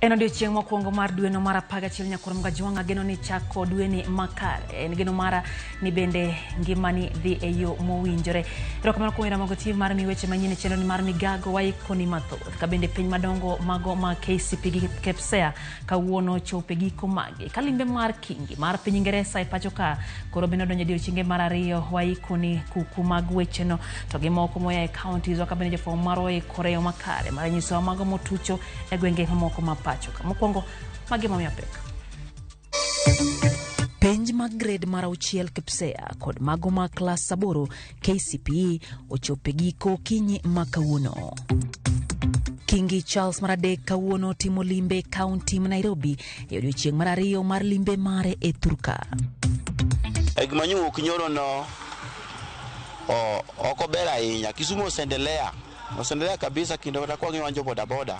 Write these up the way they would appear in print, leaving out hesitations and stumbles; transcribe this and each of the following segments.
En odiochieng' mokwongo mar dweno mar 11 nyakurom gajwang' ageno ni chako dweni makare. En geno mara ni bende ngimani dhi e yo mowinjore. Erokamano kuom Ramogi Tv mar weche manyien e chenro ni mar Migago waikoni mathoth. Ka bende piny madongo mago ma KCP gi KEPSEA kawuono chope giko magi. Kalimbe mar kingi mar piny Ingresa e pacho ka koro bende odonjo odiochienge mar ariyo waikoni kuku mag wecheno to gi moko moya e counties ka bende jofwambo marwa e koreo makare mar nyiso mago motucho e gwenge moko ma mokwongo magi momiyo pek. Penj mag grade mar 6 KEPSEA kod mago ma klas 8 KCPE ochope giko kinyi makawuono. Kingi Charles Maradek kawuono timo limbe kaunti ma Nairobi e odiochieng' mar ariyo mar limbe mare e Thurka. Egmanyu kinyoro no oko bera ahinya Kisumu osendelea kabisa kinde watakuwa ngiwanjo boda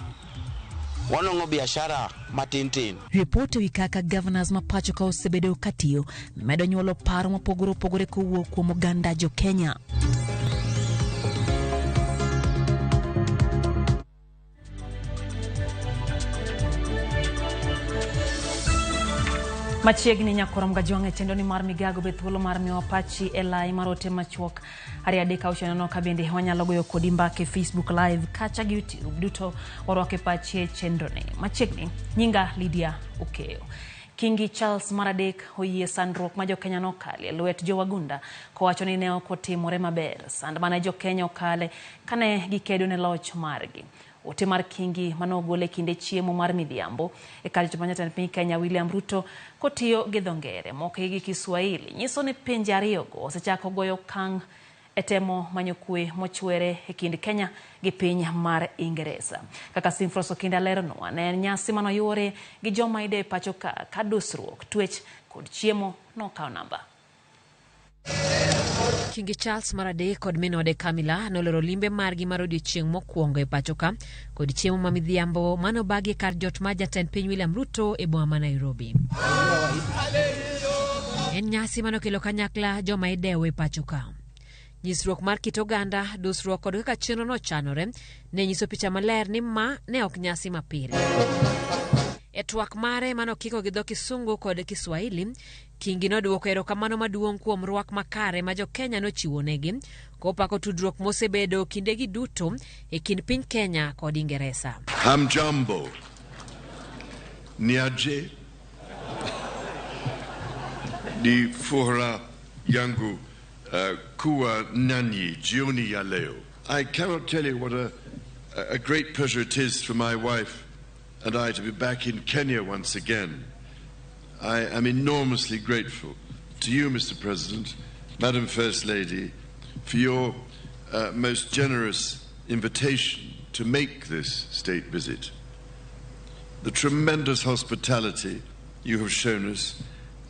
wanongo biashara matintin. Ripote wi kaka governors mapacho ka osebedo katiyo medo nyuolo paro mopogore kowuok kuom oganda jo Kenya. Machiegni nyakurom gajwang' e chenro ni mar Migago be thuolo mar miyo pachi e lai marote machuok ariade ka ushono ka bende wanyalo goyo kodi mbake Facebook live kacha gi YouTube duto warwake pachi e chenro ni. Machiegni nyinga Lydia Ukeo. Kingi Charles Maradek oyie sandruok ma jo Kenya nokale lwet jo wagunda kowacho ni ne ok otimore maber. Sand mane jo Kenya okale kane gikedo ne loch margi. Ote mar Kingi manogole kinde chiemo mar midhiambo e kar jatend jatend piny Kenya William Ruto kotiyo gi dhongere moko gi Kiswahili nyiso ni pinje ariyogo osechako goyo kang' e temo manyo kwe mochwere e kind Kenya gi piny mar Ingresa. Kaka Simfroso Kinda leronwa ne nyasi manoyore gi joma ide pacho ka dusruok twech kod chiemo nokawo namba. Kingi Charles Maradek kod minode Kamila noloro limbe margi mar odiochieng' mokwongo e pacho ka kod chiemo ma midhiambo manobagi kar jot ma jatend piny William Ruto e boma ma Nairobi. En nyasi manokelo kanyakla joma idewo e pacho ka. Nyisruok mar kit oganda, dusruok kod kaka chenro no chanore ne nyiso picha maler ni ma ne ok nyasi mapile. E twak mare manokiko gi dho Kisungu kod Kiswahili, Kingi nodwoko erokamano maduong' kuom rwak makare ma jo Kenya nochiwo negi kopako tudruok mosebedo kindegi duto e kind piny Kenya kod Ingresa. Hamjambo, niaje, ni furaha yangu kuwa nanyi jioni ya leo. I cannot tell you what a great pleasure it is for my wife and I to be back in Kenya once again. I am enormously grateful to you, Mr. President, Madam First Lady, for your most generous invitation to make this state visit. The tremendous hospitality you have shown us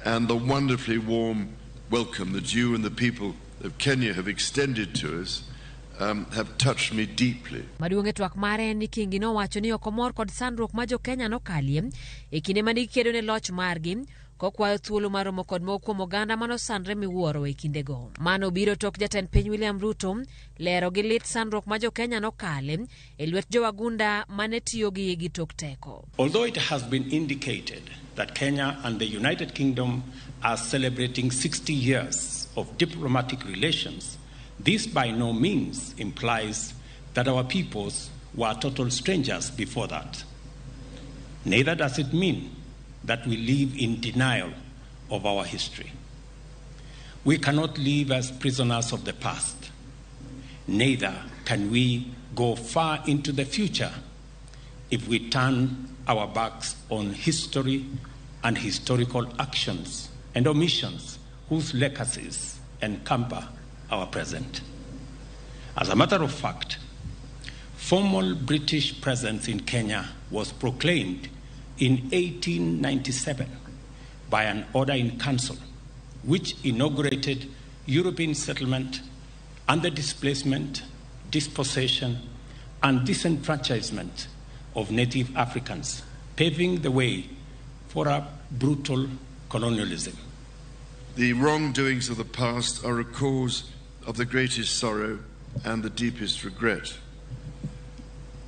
and the wonderfully warm welcome that you and the people of Kenya have extended to us have touched me deeply. Maduong' e twak mare ni Kingi nowacho ni okomor kod sandruok ma jo Kenya nokalie e kinde mane gikedo ne loch margi kokwayo thuolo maromo kod moko kuom oganda manosandre miwuoro e kindego. Mano biro tok jatend piny William Ruto lero gi lit sandruok ma jo Kenya nokale e lwet jo wagunda mane tiyo gi tok teko. Although it has been indicated that Kenya and the United Kingdom are celebrating 60 years of diplomatic relations, this by no means implies that our peoples were total strangers before that. Neither does it mean that we live in denial of our history. We cannot live as prisoners of the past. Neither can we go far into the future if we turn our backs on history and historical actions and omissions whose legacies encumber our present. As a matter of fact, formal British presence in Kenya was proclaimed in 1897 by an order in council which inaugurated European settlement and the displacement, dispossession and disenfranchisement of native Africans, paving the way for a brutal colonialism. The wrongdoings of the past are a cause of the greatest sorrow and the deepest regret.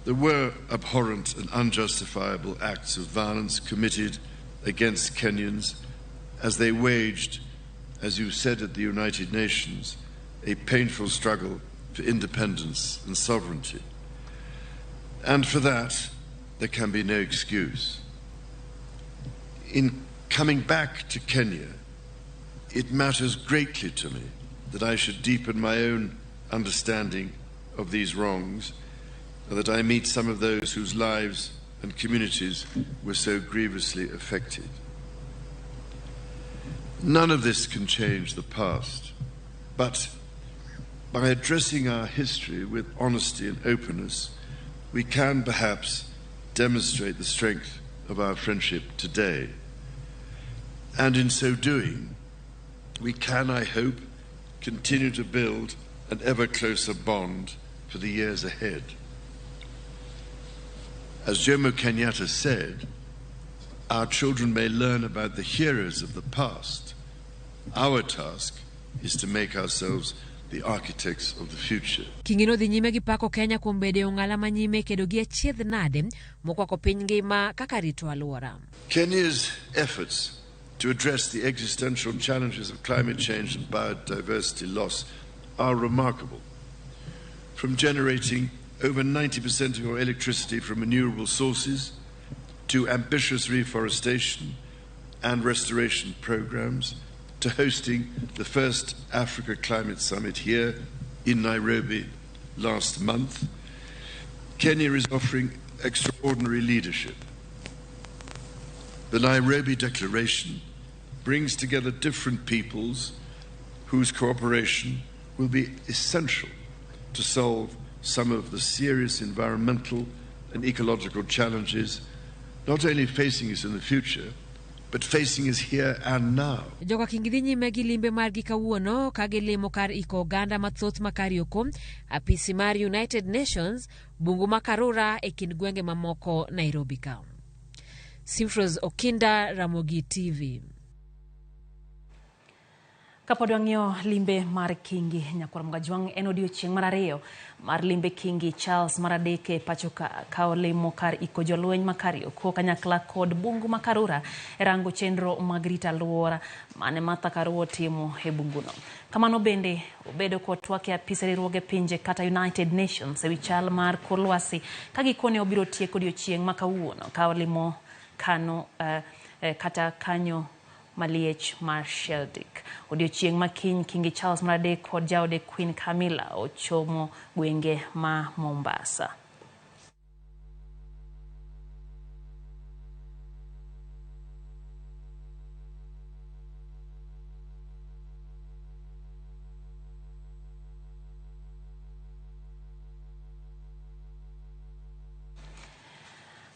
There were abhorrent and unjustifiable acts of violence committed against Kenyans as they waged, as you said at the United Nations, a painful struggle for independence and sovereignty. And for that, there can be no excuse. In coming back to Kenya, it matters greatly to me that I should deepen my own understanding of these wrongs, and that I meet some of those whose lives and communities were so grievously affected. None of this can change the past, but by addressing our history with honesty and openness, we can perhaps demonstrate the strength of our friendship today. And in so doing, we can, I hope, continue to build an ever closer bond for the years ahead. As Jomo Kenyatta said, our children may learn about the heroes of the past. Our task is to make ourselves the architects of the future. Kingino dhi nyime gi pako Kenya kuom bede ong'ala manyime kedo gi achiedh nade mokwako piny ngima kaka rito alwora. Kenya's efforts to address the existential challenges of climate change and biodiversity loss are remarkable. From generating over 90% of our electricity from renewable sources to ambitious reforestation and restoration programs to hosting the first Africa Climate Summit here in Nairobi last month, Kenya is offering extraordinary leadership. The Nairobi Declaration brings together different peoples whose cooperation will be essential to solve some of the serious environmental and ecological challenges not only facing us in the future, but facing us here and now. Joka kingidhi nyime gi limbe margi kawuono ka gilimo kar iko oganda mathoth ma Karioko, apisi mar United Nations, bungu ma Karura e kind gwenge mamoko Nairobi ka. Simfros Okinda, Ramogi TV. Kapod wang'iyo limbe mar Kingi nyakwar Mgajwang en odiochieng' mar ariyo mar limbe Kingi Charles mar adek e pacho ka olimo kar iko jolweny ma Karioko kanyakla kod bungu ma Karura e rango chenro mag rito alwora mane Martha Karua timo e bunguno. Kamano bende obedo kod twak e apise riwruoge pinje kata United Nations e wi chal mar kor lwasi ka gikone obiro tieko odiochieng' ma kawuono ka olimo kano kata kanyo Maliech mar Sheldik. Odiochieng' ma kiny Kingi Charles mar adek kod jaode Queen Camilla ochomo gwenge ma Mombasa.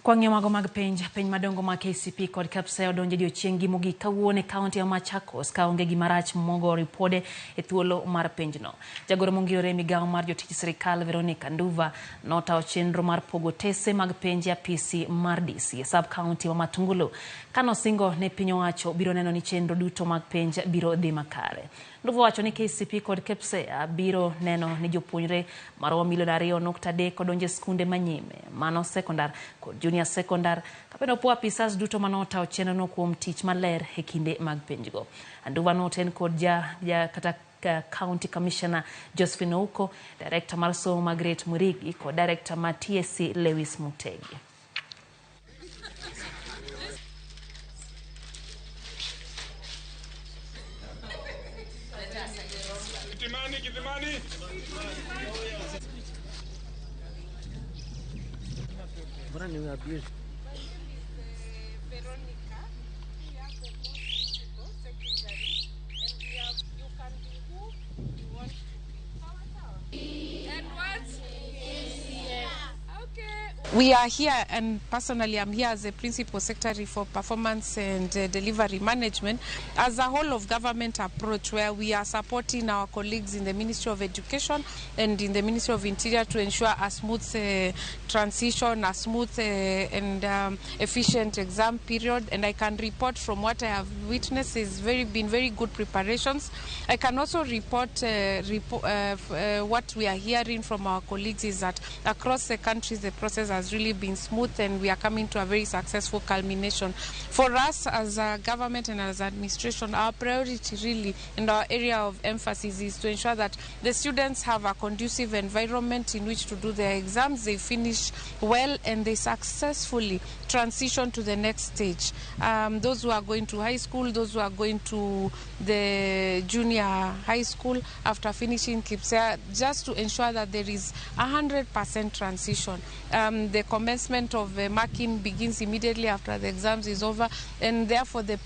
Kwang'yo mago mag piny madongo ma KCP kod KPSE odonje odiochieng' gi mogik kawuono e kaunti ya Machakos ka onge gima rach mogo ripode e thuolo mar penjno. Jagoro mongirore Migago mar jotich sirikal Veronica Nduva notao chenro mar pogo tese mag penje apisi mar DC sub county ma Matungulu kano singo ne piny owacho biro neno ni chenro duto mag penje biro dhi makare. Nduva wacho ni KCP kod KPSE biro neno ni jopuonjre maromo milion 2.3 odonje skunde manyime mano sekondar kod junior sekondar kapeno po apisas duto manotao chenro no kuom tich maler e kinde mag penjgo. Nduva noten kod kata County Commissioner Josephine Ouko, Director mar somo Margaret Murigi kod Director mar TSC Lewis Mutegi. We are here, and personally I'm here as the Principal Secretary for Performance and Delivery Management, as a whole of government approach where we are supporting our colleagues in the Ministry of Education and in the Ministry of Interior to ensure a smooth transition, a smooth and efficient exam period. And I can report from what I have witnessed is been very good preparations. I can also report what we are hearing from our colleagues is that across the country the process has really been smooth, and we are coming to a very successful culmination. For us as a government and as administration, our priority really and our area of emphasis is to ensure that the students have a conducive environment in which to do their exams, they finish well, and they successfully transition to the next stage. Those who are going to high school, those who are going to the junior high school after finishing KIPSEA, just to ensure that there is 100% transition. The commencement of marking begins immediately after the exams is over, and therefore the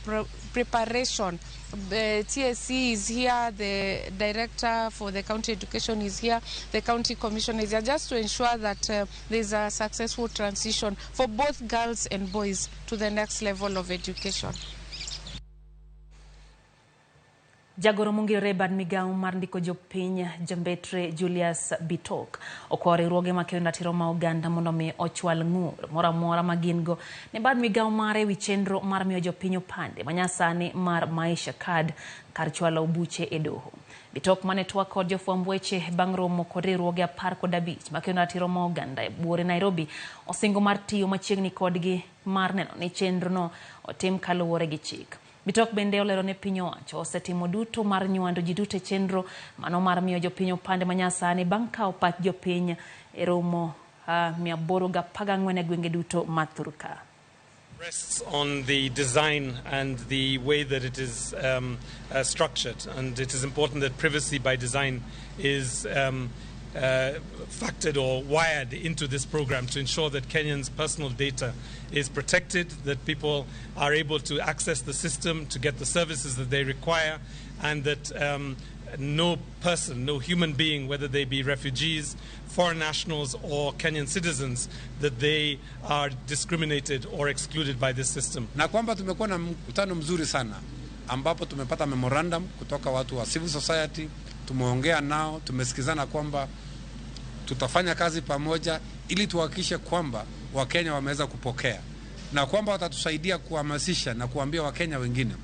preparation. The TSC is here, the director for the county education is here, the county commissioner is here, just to ensure that there is a successful transition for both girls and boys to the next level of education. Jagoro mungire bad Migago mar ndiko jopiny Jambetre Julius Bitok okore ruoge makendo tiro ma oganda mondo mi ochwal ng'ur mora magingo ne bad Migago mare wi chenro mar miyo jopiny opande manyasani mar maisha card kar chwalo buche e doho. Bitok mane twak kod jofwamb weche bang' romo kod riwruoge 15 makendo tiro ma oganda e buore Nairobi osingo mar tiyo machiegni kodgi mar neno ni chenro no otim kaluwore gi chik. Bitok bende olero ne piny owacho osetimo duto mar nyuando ji duto chenro mano mar miyo jopiny opande manyasani bang' kawo pach jopiny e romo 814 e gwenge duto mathurka. Rests on the design and the way that it is structured, and it is important that privacy by design is factored or wired into this program to ensure that Kenyans' personal data is protected, that people are able to access the system to get the services that they require, and that no person, no human being, whether they be refugees, foreign nationals or Kenyan citizens, that they are discriminated or excluded by this system. Na kwamba tumekuwa na mkutano mzuri sana ambapo tumepata memorandum kutoka watu wa civil society, tumeongea nao, tumesikizana kwamba tutafanya kazi pamoja ili tuhakikishe kwamba Wakenya wameweza kupokea, na kwamba watatusaidia kuhamasisha na kuambia Wakenya wengine,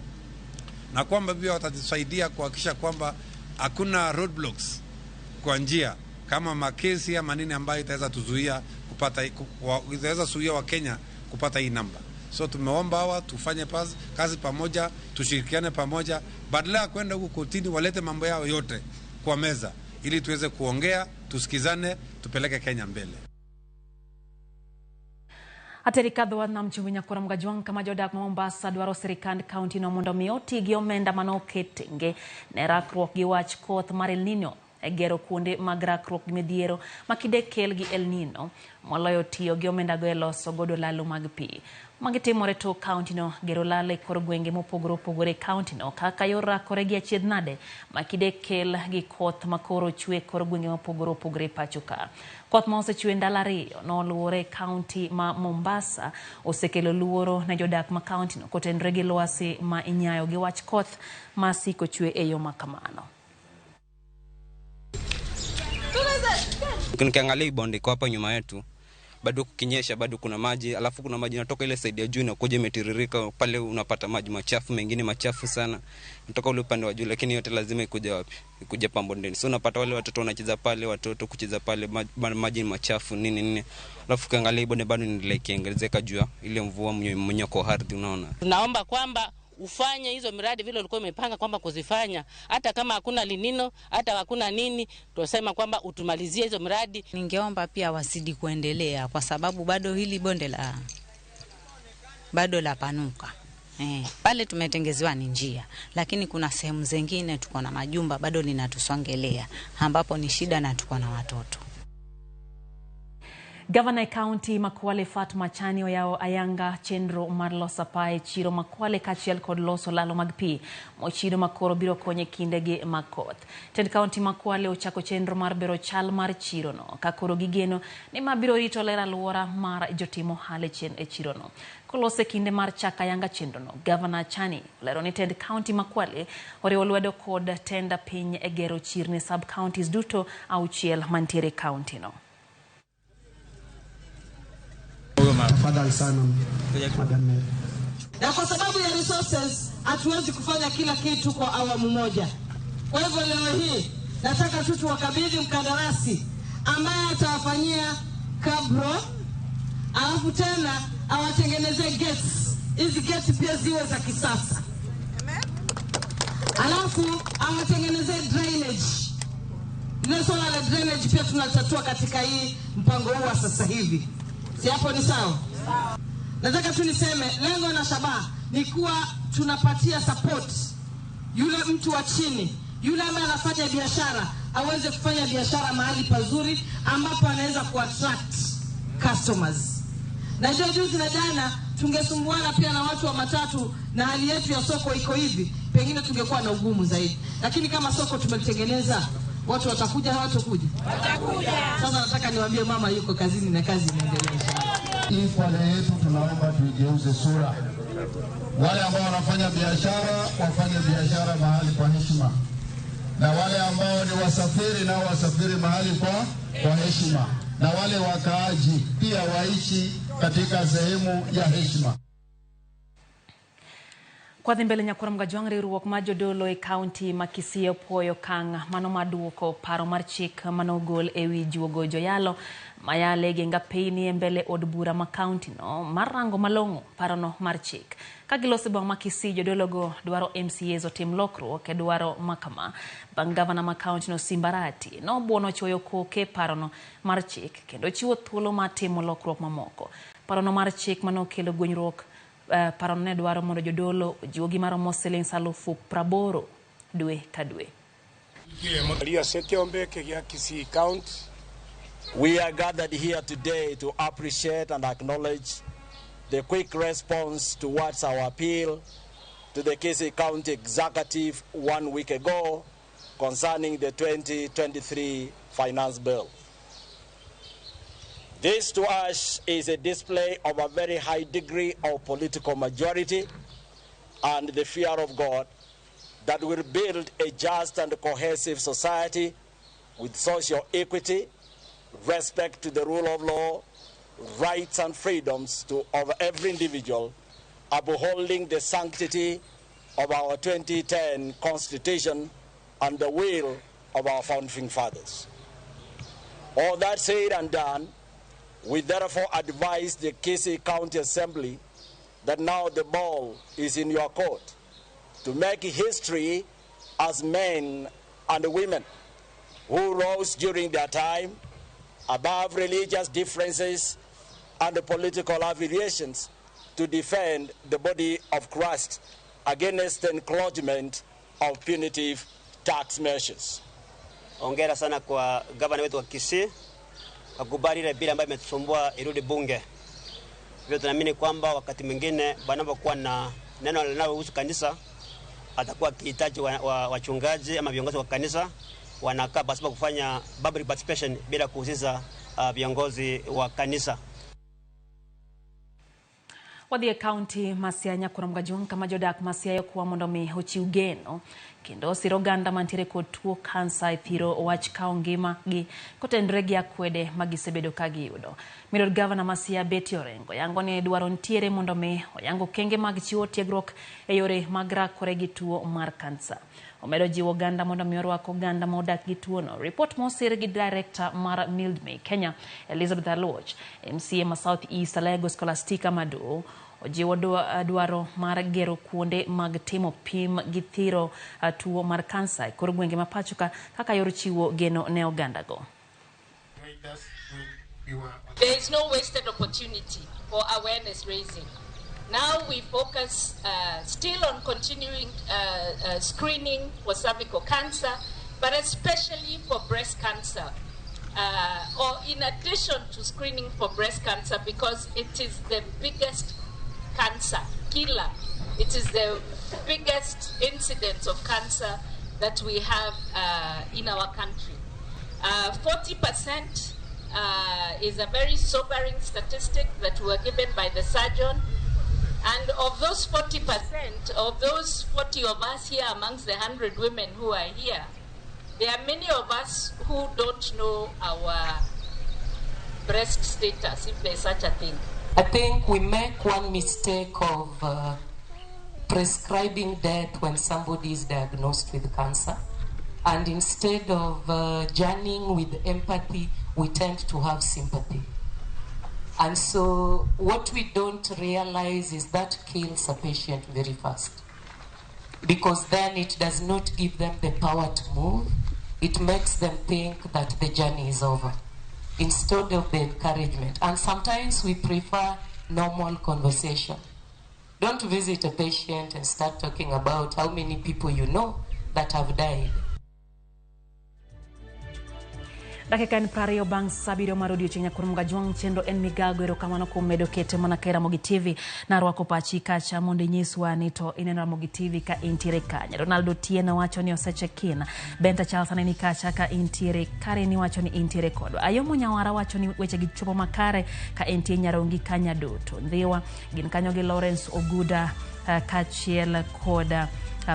na kwamba pia watatusaidia kuhakikisha kwamba hakuna roadblocks kwa njia kama makesi ama nini ambayo itaweza tuzuia kupata, itaweza zuia Wakenya kupata hii namba. So tumeomba hawa tufanye kazi pamoja, tushirikiane pamoja, badala ya kwenda huko kotini walete mambo yao yote kwa meza ili tuweze kuongea, tusikizane, tupeleke Kenya mbele. Aterikadho na mchumbinya kura mgajwang kama jodak Mombasa dwaro sirikand county no mondo mioti gi omenda manoketenge ne rakruok gi wach koth mar El Nino e gero kuonde mag rakruok gi midhiero makide kel gi El Nino moloyo tiyo gi omenda go e loso godo lalo mag pi. Magitimore to county no gero lale kor gwenge mopogore county no kaka yorakore gi achiedh nade makide kel gi koth makoro chwe kor gwenge mopogore pachoka. Koth ma osechwe ndalo 2 noluore county ma Mombasa osekelo luoro na jodak ma county no kotenre gi lwasi ma inyayo gi wach koth ma siko chwe e yo makamano. Ukiangalia bonde iko hapa nyuma yetu, bado kukinyesha bado kuna maji, alafu kuna maji natoka ile side ya juu na kuja imetiririka pale, unapata maji machafu, mengine machafu sana natoka ule upande wa juu, lakini yote lazima ikuja wapi? Ikuja pambondeni. So unapata wale watoto wanacheza pale, watoto kucheza pale, maji machafu nini. Alafu ukiangalia bonde bado ni ikiongezeka juu ile mvua mnyoko ardhi, unaona. Tunaomba kwamba ufanye hizo miradi vile ulikuwa umepanga kwamba kuzifanya, hata kama hakuna linino, hata hakuna nini, tunasema kwamba utumalizie hizo miradi. Ningeomba pia wasidi kuendelea kwa sababu bado hili bonde bado la panuka. Pale tumetengezewa ni njia, lakini kuna sehemu zingine tuko na majumba bado linatusongelea ambapo ni shida na tuko na watoto. Governor County Makwale Fatma Chani oyao ayanga chenro mar loso pae chiro Makwale kachiel kod loso lalo mag pi mochido makoro biro konye kindege makoth. Tend County Makwale ochako chenro mar bero chal mar chiro no kakoro gigeno ni mabiro rito ler aluora mar jotimo hale chen e chiro no. Kolose kinde mar chaka yanga chenro no, Governor Chani lero ni Tend County Makwale oriwo lwedo kod tenda piny e gero chirni sub counties duto auchiel mantiere county no. Na kwa sababu ya resources hatuwezi kufanya kila kitu kwa awamu moja. Kwa hivyo leo hii nataka tu tuwakabidhi mkandarasi ambaye atawafanyia kabro, alafu tena awatengeneze gates. Hizi gates pia ziwe za kisasa. Alafu awatengeneze drainage. Ile swala la drainage pia tunatatua katika hii mpango huu wa sasa hivi. Si hapo ni sawa? Nataka tu niseme lengo na shabaha ni kuwa tunapatia support yule mtu wa chini, yule ambaye anafanya biashara aweze kufanya biashara mahali pazuri ambapo anaweza kuattract customers. Na juzi na jana tungesumbuana pia na watu wa matatu na hali yetu ya soko iko hivi, pengine tungekuwa na ugumu zaidi. Lakini kama soko tumelitengeneza, watu watakuja hawatakuja? Watakuja. Sasa nataka niwaambie mama yuko kazini na kazi inaendelea. Hii pale yetu tunaomba tuigeuze sura. Wale ambao wanafanya biashara wafanye biashara mahali kwa heshima. Na wale ambao ni wasafiri nao wasafiri mahali kwa heshima. Na wale wakaaji pia waishi katika sehemu ya heshima. Kwa dhimbele nyakura mgajwangri ruok majodolo e county makisio poyo kang mano maduoko paro mar chik manogol ewi juogo joyalo mayale genga peini e mbele od bura ma county no marango malongo paro no mar chik kagilose bang makisi jodologo dwaro MCAs otim lokruok e dwaro makama bang gavana ma county no Simbarati no buono choyo koke paro no mar chik kendo chiwo thuolo matimo lokruok mamoko. Paro no mar chik manokelo gwenyruok parone dwaro mondo jodolo jiwogi maro moseleng salufu praboro dwe kadwe. We are gathered here today to appreciate and acknowledge the quick response towards our appeal to the Kisii County Executive 1 week ago concerning the 2023 Finance Bill. This to us is a display of a very high degree of political majority and the fear of God that will build a just and cohesive society with social equity, respect to the rule of law, rights and freedoms of every individual, upholding the sanctity of our 2010 Constitution and the will of our founding fathers. All that said and done, we therefore advise the Kisii County Assembly that now the ball is in your court to make history as men and women who rose during their time above religious differences and political affiliations to defend the body of Christ against the encroachment of punitive tax measures. Hongera sana kwa gavana wetu wa Kisii akubali ile bila ambayo imetusumbua irudi bunge. Hivyo tunaamini kwamba wakati mwingine wanapokuwa na neno linalohusu kanisa atakuwa akihitaji wachungaji ama viongozi wa kanisa wanakaa pasipo kufanya public participation bila kuhusisha viongozi wa kanisa. Wadhi county Masia nyakura mgajwang kama jodak Masia yokuwa mondo mi hochi ugeno kendo siro ganda mantiere kod tuo kansa ithiro wach kao ngima gi kotendre gi akwede magisebedo kagiyudo. Mirod Governor Masia Betty Orengo yango ni dwaro ntiere mondo mi oyango kenge mag chiwo tiegruok e yore mag rakore gi tuo mar kansa. Omedo jiwo ganda mondo mi orwako ganda modak gi tuo no. Report mosir gi director mar Mildmay Kenya Elizabeth Aluoch, MCA ma South East Lagos Scholastica Madu ojiwo dwaro mar gero kuonde mag timo pim gi thiro tuo mar kansa e kor gwenge mapachoka kaka yor chiwo geno ne oganda go. There is no wasted opportunity for awareness raising. Now we focus still on continuing screening for cervical cancer, but especially for breast cancer. or in addition to screening for breast cancer, because it is the biggest cancer killer. It is the biggest incidence of cancer that we have in our country. 40% is a very sobering statistic that were given by the surgeon. And of those 40%, of those 40 of us here amongst the 100 women who are here, there are many of us who don't know our breast status, if there's such a thing. I think we make one mistake of prescribing death when somebody is diagnosed with cancer. And instead of journeying with empathy, we tend to have sympathy. And so what we don't realize is that kills a patient very fast. Because then it does not give them the power to move. It makes them think that the journey is over, instead of the encouragement. And sometimes we prefer normal conversation. Don't visit a patient and start talking about how many people you know that have died. Dakika ni prario bang sabido marudio chinya kurunga juang chendo en Migago erokamano kumedo kete mana ka Ramogi TV na rwako pachi kacha monde nyiswa ni to ineno Ramogi TV ka intiere kanya. Ronaldo Tieno wacho ni oseche kina. Benta Charles ni kacha ka intiere kare ni wacho ni intiere kodwa. Ayomo Nyawara wacho ni weche gichopo makare ka intiere nyarongi kanya duto. Ndhiwa gin kanyo gi Lawrence Oguda kachiel koda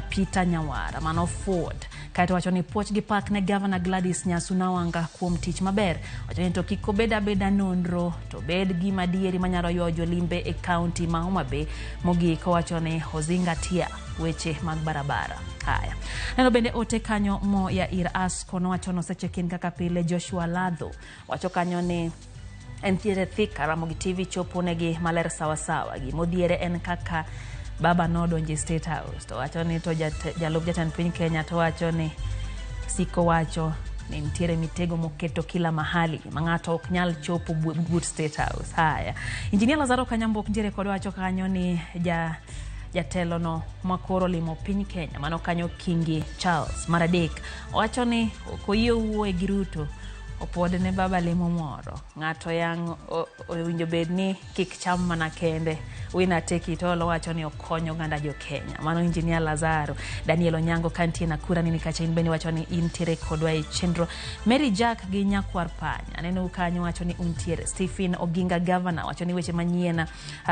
Peter Nyawara mano Ford. Kaito wacho ni poch gi pak ne Governor Gladys Nyasunawanga kuom tich maber. Wacho ni to kiko beda nonro to bed gi madieri manyalo ywa jolimbe e county ma Homa Bay. Mogiko wacho ni ozingatia weche mag barabara. Haya. Neno bende ote kanyo mo ya Iras kono wacho no seche kin kaka pile Joshua Ladho. Wacho kanyo ni entiere thika Ramogi TV chopo negi maler sawa gi modhiere en kaka Baba nodonje State House. To wacho ni to jalub jatend piny Kenya to wacho ni siko wacho ni ntiere mitego moketo kila mahali mangato ok nyal chopo but State House. Haya. Engineer Lazaro Kanyambo ntiere kod wacho kanyo ni jatelo no makoro limo piny Kenya mano kanyo Kingi Charles Maradek. Wacho ni koyie wuo e giruto opode ne baba limo moro. Ngato yang owinjo bedni kik cham mana kende. Wina take it all wacho ni okonyo ganda jo Kenya. Mano Engineer Lazaro. Daniel Onyango kantie na kura nini kacha inbeni wacho ni intiere kodwa e chendro. Mary Jack gi Nyakwar Panya. Aneno ukanyo wacho ni untiere. Stephen Oginga Governor wacho ni weche manyiena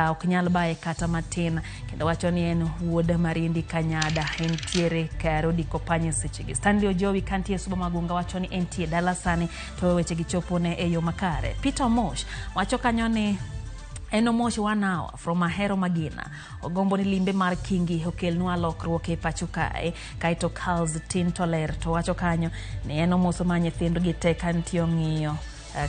oknyal bae kata matin. Kendo wacho ni en wuod Marindi Kanyada entiere karodi kopanye sechegi. Stanley Ojowi kantie Suba Magunga wacho ni entie dala sani to weche gichopo ne e yo makare. Peter Mosh wacho kanyo ni eno Mosh 1 hour from Ahero Magina. Ogombo ni limbe mar Kingi okel nwa lokruok e pacho kae. Kaito Carls Tintoler to wacho kanyo ni eno moso ma nyithindo gi te kantio ng'iyo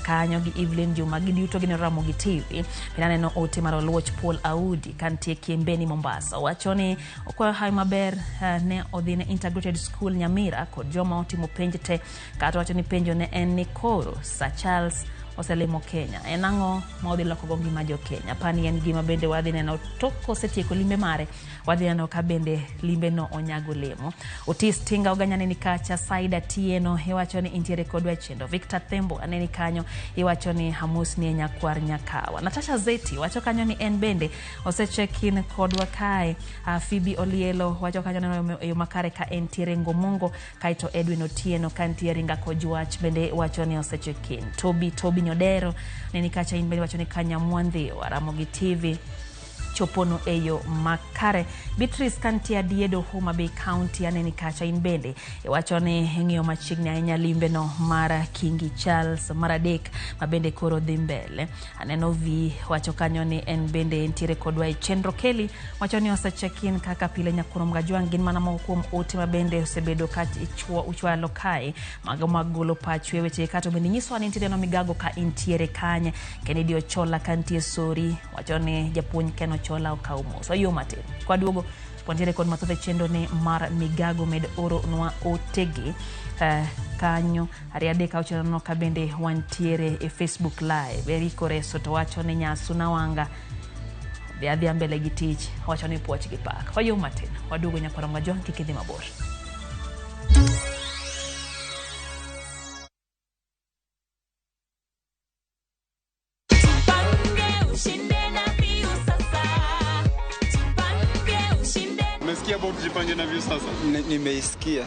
kanyo gi Evelyn Juma gi duto gi Ramogi TV. Pinane no ote mar Oluoch Paul Audi kantie Kiembeni Mombasa. Wacho ni okwa hai maber ne odhine Integrated School Nyamira kod joma otimo penj te. Kato wacho ni penjo ne en ni koro Sir Charles oselimo Kenya. Enango maudhi loko gongi majo Kenya. Pani en gima bende wadhi neno toko setieko limbe mare. Wadhi neno ka bende limbe no onyago lemo. Otis Tinga oganyane ni kacha Saida Tieno iwacho ni intiere kodwa chendo. Victor Thembo aneni kanyo iwacho ni Hamus ni Nyakwar Nyakawa. Natasha Zeti wacho kanyo ni en bende osechekin kodwa kae. Phoebe Olielo wacho kanyo neno yo makare ka entiere Ngomongo. Kaito Edwin Otieno kantiere Ngakojwach bende wacho ni osechekin. Toby Nyodero neni kacha inbeni wacho ni Kanya Mwandhi wa Ramogi TV chopono eyo makare. Beatrice kantia Diedo Homa Bay County aneni kacha inbende wacho ni ng'iyo machiegni ahinya limbe no mara Kingi Charles Maradek mabende koro dhi mbele. Aneno vi wacho kanyo ni en bende entiere kodwa e chenro. Kelly wacho ni osechekin kaka pile Nyakuro Mgajwang gin mana moko kuom ote mabende osebedo kati uchwalo kae magolo pacho weche kato bende nyiso ni ntiere no Migago ka intiere kanye. Kennedy Ochola kantie Sori wacho ni japuonj Keno Chola okaumo. So yo matin. Kwa duogo pontiere kod mathoth chendo ni mar Migago med oro nwa otegi kanyo ariade ka uchano no ka bende wantiere e Facebook live. Eriko Reso to wacho ni Nyasunawanga adhi mbele gi tich wacho ni poch gi pak. Kwa yo matin. Waduogo Nyakwar Mgajwang kikidhi mabor. umesikia about jipange na view sasa? Nimeisikia.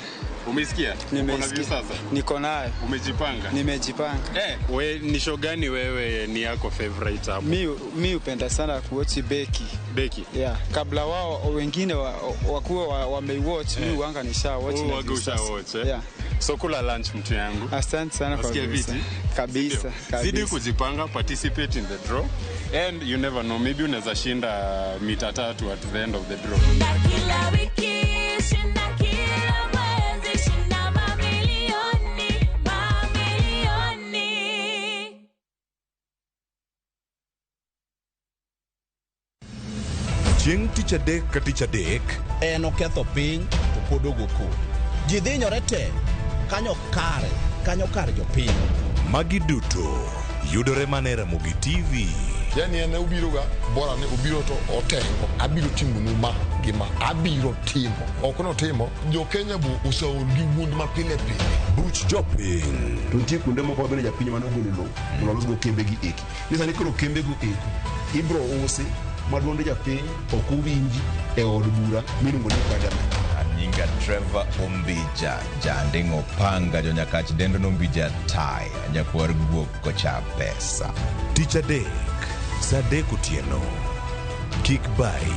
Umesikia? Uko na view sasa? Niko nayo. Umejipanga? Nimejipanga. We ni show gani wewe ni yako favorite hapo? Mimi upenda sana kuwatch Beki. Yeah. Kabla wao wengine wakuwa wameiwatch, mimi wanga nisha-watch na view sasa. Yeah. So kula lunch mtu yangu. Asante sana kwa visa. Kabisa. Zidi kujipanga, participate in the draw. And you never know, maybe unaweza shinda mita 3 at the end of the draw. Kila wiki, shinda kila mwezi, shinda mamilioni. Chieng' tich adek ka tich adek en oketho piny to pod ogoko. Ji dhinyore te kanyo kar jopiny. Magi duto yudore mana e Ramogi TV. Yani ene ubiro ga bora ne ubiro to otengo abiro timo numa gima abiro timo okono timo jo Kenya bu usaol gi wund ma pile buch jopiny to tie kunde moko bende japiny mano golo lo lolos go kembe gi eki nisa ni koro kembe go eki ibro usi maduonde japiny okuwinji e od bura miluongo ni parliament. Nyinga Trevor Ombija jandingo panga jo nyakach dendo nombija tai nyakwar guok kocha pesa. Tich adek saa 3 otieno. Kik bai.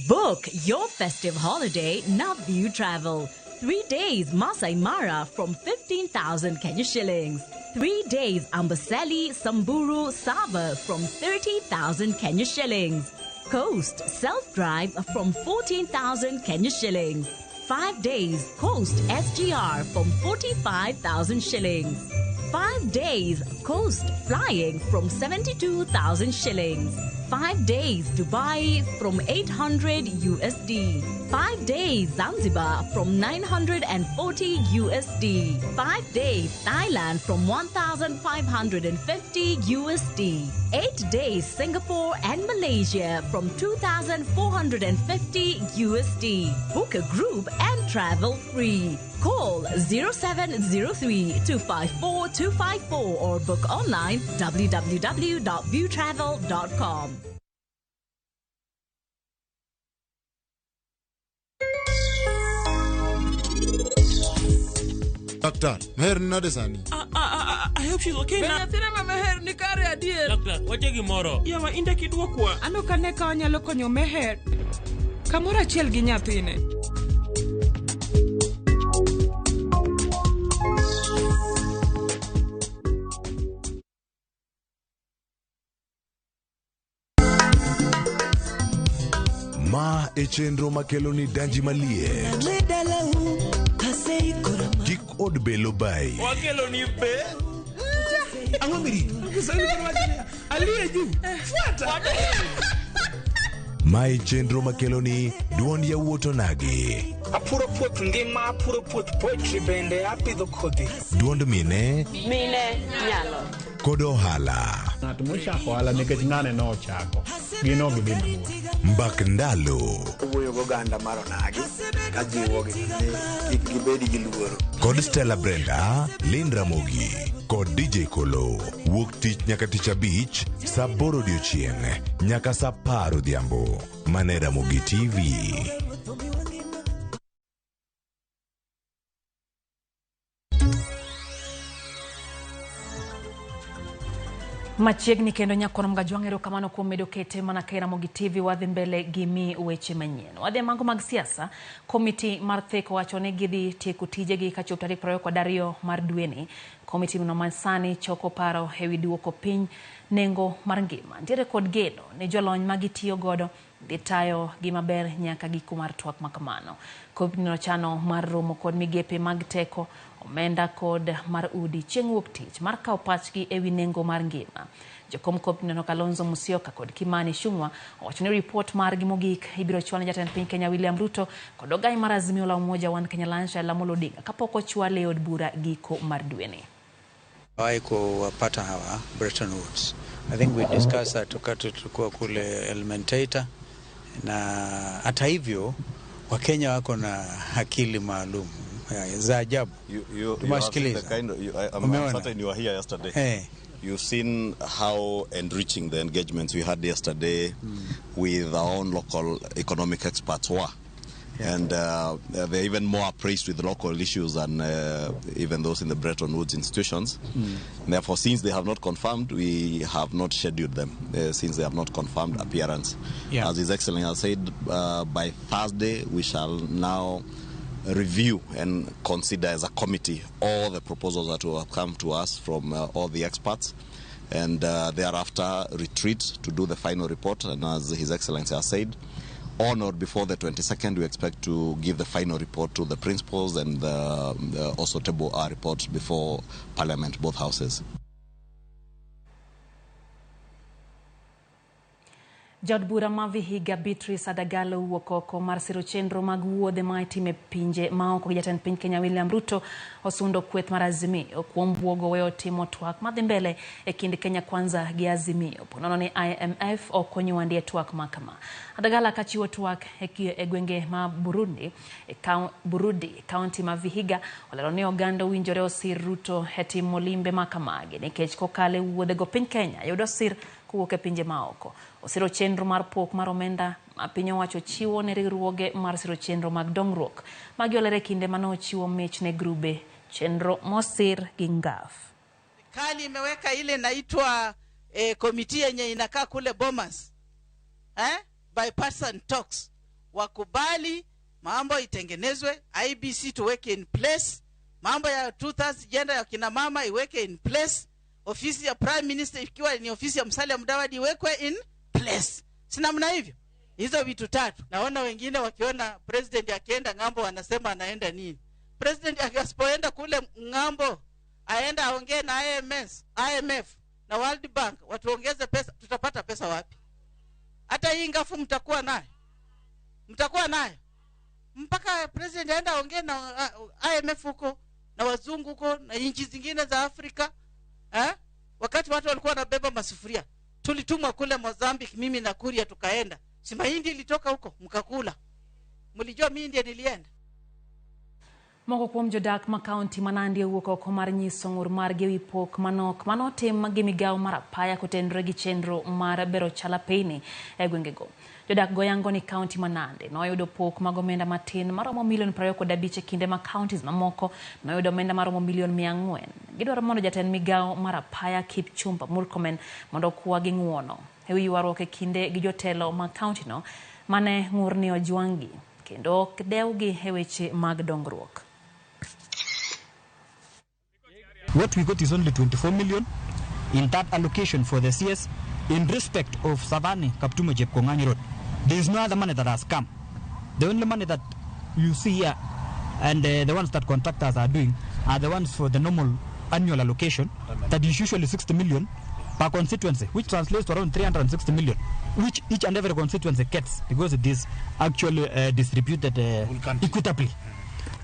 Book your festive holiday Navview Travel. 3 days Masai Mara from 15,000 Kenya shillings. 3 days Amboseli, Samburu, Saba from 30,000 Kenya shillings. Coast Self-Drive from 14,000 Kenya shillings. 5 days Coast SGR from 45,000 shillings. 5 days Coast Flying from 72,000 shillings. 5 days Dubai from 800 USD. 5 days Zanzibar from 940 USD. 5 days Thailand from 1,550 USD. 8 days Singapore and Malaysia from 2,450 USD. Book a group and travel free. Call 0703-254-254 or book online www.viewtravel.com. Doctor, Meher nade sani? I hope she's okay now. Benyathina Meher ni kare adier. Doctor, wache gimoro. Yawa inde kidwokwa. Ano kane ka wanyalo konyo Meher. Kamoro achiel gi nyathine. Ma e chenro makelo ni danji malie. Kik od belo bai. Wakelo ni be. Ang'o miri? Aliye juu. Fuata. Ma e chenro makelo ni duond yawuoto nagi. Apuro puoth ngima, apuro puoth poetry bende, apidho kodhi. Duond mine nyalo. Kod ohala. Ng'at mochako ohala nikech ng'ane no ochako. Gino gi bimbo. Mbak ndalo. Wuoyo go ganda mar onagi. Kajiwo gi kik gibedi gi luoro. Kod Stella Brenda, Lynn Ramogi. Kod DJ Kolo. Wuok tich nyaka tich abich, saa 8 odiochieng' nyaka saa 10 odhiambo. Mane Ramogi TV. Machiegni kendo nyakon mgajwang'ero kamano kuom medo kete mana ka Ramogi TV wadhi mbele gimi weche manyien. Wadhi mango mag siasa, komiti mar theko wacho ni gidhi tieko tijegi kachop tarik 22 mar dweni. Komiti no masani choko paro ewi duoko piny nengo mar ngima. Ntiere kod geno ne jolony magitiyo godo dhi tayo gima ber nyaka giko mar twak makamano. Komiti no chano mar romo kod migepe mag teko, omenda kod mar udi chieng' wuok tich mar kawo pachgi ewi nengo mar ngima. Jokom komiti no Kalonzo Musyoka kod Kimani Ichung'wah owacho ni report margi mogik ibiro chwal ne jatend piny Kenya William Ruto kod ogai mar Azimio la Umoja One Kenya Raila Amolo Odinga kapok ochwal e od bura giko mar dweni. Kupata hawa Bretton Woods. I think we discussed that wakati tulikuwa kule Elementator, na hata hivyo Wakenya wako na akili maalum za ajabu. I'm certain you were here yesterday. You've seen how enriching the engagements we had yesterday with our own local economic experts were. And they're even more appraised with local issues than even those in the Bretton Woods institutions. Therefore, since they have not confirmed, we have not scheduled them, since they have not confirmed appearance. As His Excellency has said, by Thursday, we shall now review and consider as a committee all the proposals that will have come to us from all the experts, and thereafter retreat to do the final report. And as His Excellency has said, on or before the 22nd, we expect to give the final report to the principals and also table our report before Parliament, both houses. Jod bura ma Vihiga Beatrice Adagalo wuokoko mar siro chenro mag wuodhe ma itime pinje maoko gi jatend piny Kenya William Ruto osundo kweth mar Azimio kuom buogo weyo timo twak madhi mbele e kind Kenya Kwanza gi Azimio. Ponono ni IMF okonyo wandie twak makama. Adagala kachiwo twak e gwenge ma Burundi kaunti ma Vihiga olero ni oganda winjore osir Ruto e timo limbe makamagi nikech kokale wuodhe go piny Kenya yudo sir kuwuok e pinje maoko. Osiro chenro mar pok mar omenda ma piny owacho chiwo ne riwruoge mar siro chenro mag dongruok magiolere kinde mano ochiwo mich ne grube chenro mosir gi ngaf. Serikali imeweka ile inaitwa komiti yenye inakaa kule Bomas, bipartisan talks, wakubali mambo itengenezwe, IBC tuweke in place, mambo ya 2/3 gender ya kina mama iweke in place, ofisi ya Prime Minister ikiwa ni ofisi ya Musalia Mudavadi iwekwe in place. Sina mna hivyo. Hizo vitu tatu. Naona wengine wakiona president akienda ngambo wanasema anaenda nini. President akiasipoenda kule ngambo aenda aongee na IMF na World Bank watuongeze pesa, tutapata pesa wapi? Hata hii ngafu mtakuwa nayo. Mtakuwa nayo. Mpaka president aenda aongee na IMF huko na wazungu huko na nchi zingine za Afrika. Wakati watu walikuwa wanabeba masufuria, tulitumwa kule Mozambique, mimi na Kuria tukaenda. Si mahindi ilitoka huko mkakula. Mlijua mimi ndiye nilienda. Moko kuom jodak ma kaunti ma Nandi owuok oko mar nyiso ng'ur margi wi pok manok manotim gi migawo mar apaya kotenore gi chenro mar bero chala piny e gwengego. Jodak goyango ni kaunti ma Nandi noyudo pok mag omenda matin maromo milion 25 e kinde ma kauntis mamoko noyudo omenda maromo milion 400. Gidwaro mondo jatend migawo mar apaya Kipchumba Murkomen mondo okwa gi ng'uono e wi ywaruok e kinde gi jotelo ma kaunti no mane ng'ur ni ojwang'gi kendo ok dewgi e weche mag dongruok. What we got is only 24 million in that allocation for the CS in respect of Savani Kaptumo Jepkongani Road. There is no other money that has come. The only money that you see here and the ones that contractors are doing are the ones for the normal annual allocation that is usually 60 million per constituency, which translates to around 360 million, which each and every constituency gets because it is actually distributed equitably.